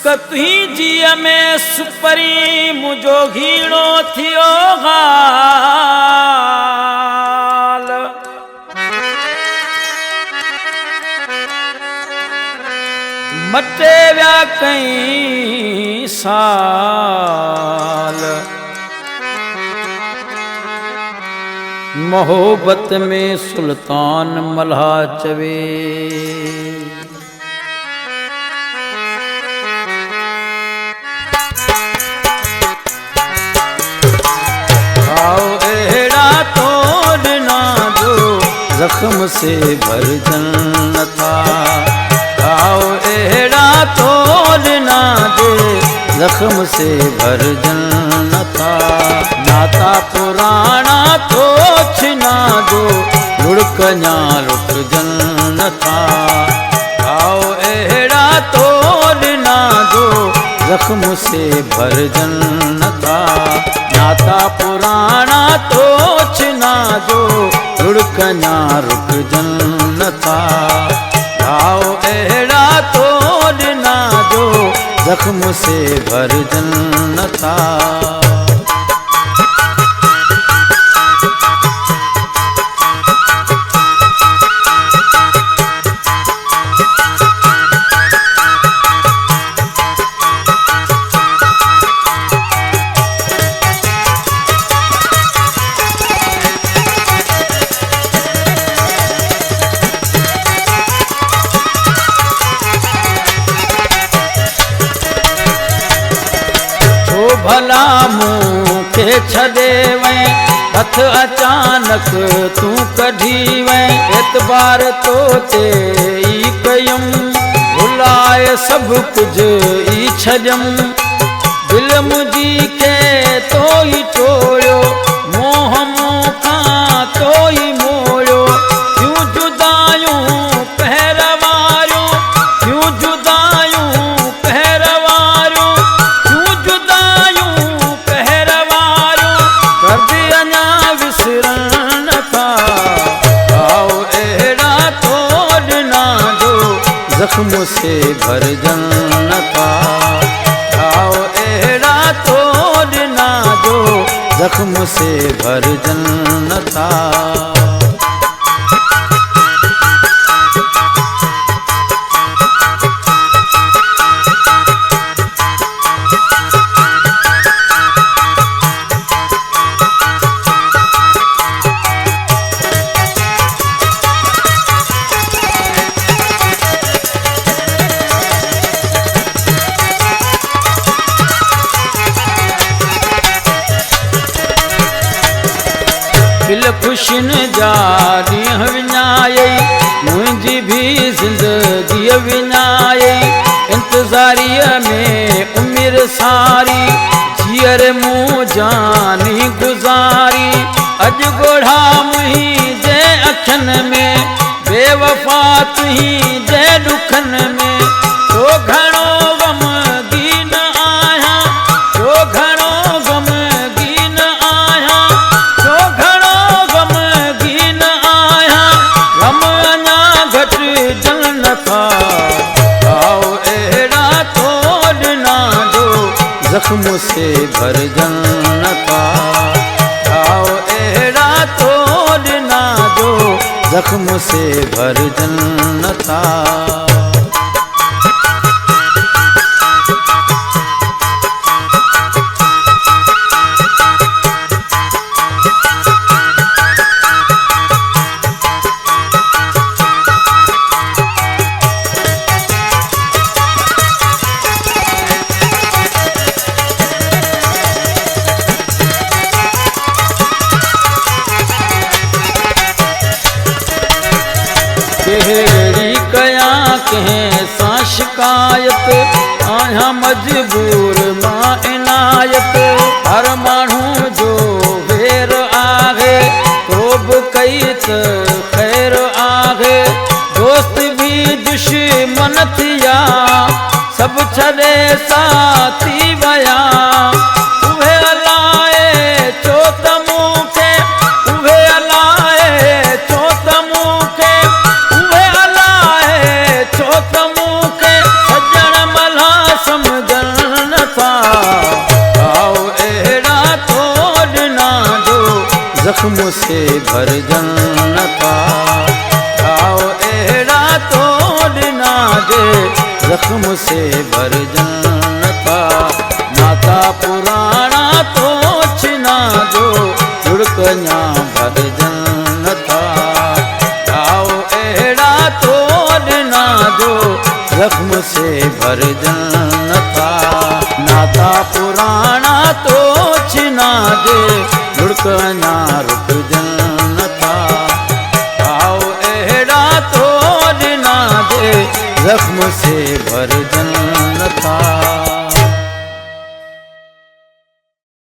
कतई जीअ में सुपरी मुझो घीणो थियो गाल मटे विया कई साल मोहब्बत में सुल्तान मल्हा चवे आओ एड़ा तोड़ना जो जख्म से भर जन्नता आओ एड़ा तोड़ना जो जख्म से भर जन्नता नाता पुराना तो छिना जो लुढ़कन्या लुट जन्नता आओ एड़ा तोड़ना जो जख्म से भर जन्नता नाता पुराना तो छिना जो लुढ़कन्या रुक जन्नता आओ एड़ा तोड़ना जो जख्म से भर जन्नता भला मुँह के छदे वैं हथ अचानक तू कढी वैं एतबार तो ते ई कयम भुलाए सब कुछ ई छजम दिल मुझी के तो ई टोड़ो मोह मूंखा तो ई मोड़ो क्यों जुदायूं पहरवारियूं क्यों जुदायूं पहरवारियूं क्यों जुदायूं पहरवारियूं कर दिया विसरण था आओ एड़ा तोड़ना जो जख्म से भर जन्नता आओ एड़ा तोड़ना जो जख्म से भर जन्नता दिल खुशन जारी विञाई मुझी भी जिंदगी विञाई इंतजारिया में उम्र सारी जियर मुँह जानी गुजारी अज गोढ़ा मुही जे अखन में बेवफा तुही जे दुखन में तो घणो गम दीन आया तो घणो गम दीन आया तो घणो गम दीन आया गम अञा घट जन्नता आओ एड़ा तोड़ना जो जख्म से भर जन्नता आओ एड़ा तोड़ना जो जख्म से भर जन्नता केड़ी कया कहें सा शिकायत आया मजबूर मां इनायत हर मानू जो वेर आगे तो बि कई त खैर आगे दोस्त भी दुश्मन थिया सब छड़े साथी वया उहे अलाए चो त मूंखे उहे अलाए चो त मूंखे उहे अलाए चो त मूंखे सजण मल्हा समझ जख्म से भरजन था। घाव एड़ा तोड़ना जे जख्म से भरजन था। नाता पुराना तो छिना जो जुड़कना भरजन था। घाव एड़ा तोड़ना जो जख्म से भरजन था। नाता पुराना तो छिना जे जुड़कना रुकजन था। घाव एड़ा तोड़ना जे जख्म से भरजन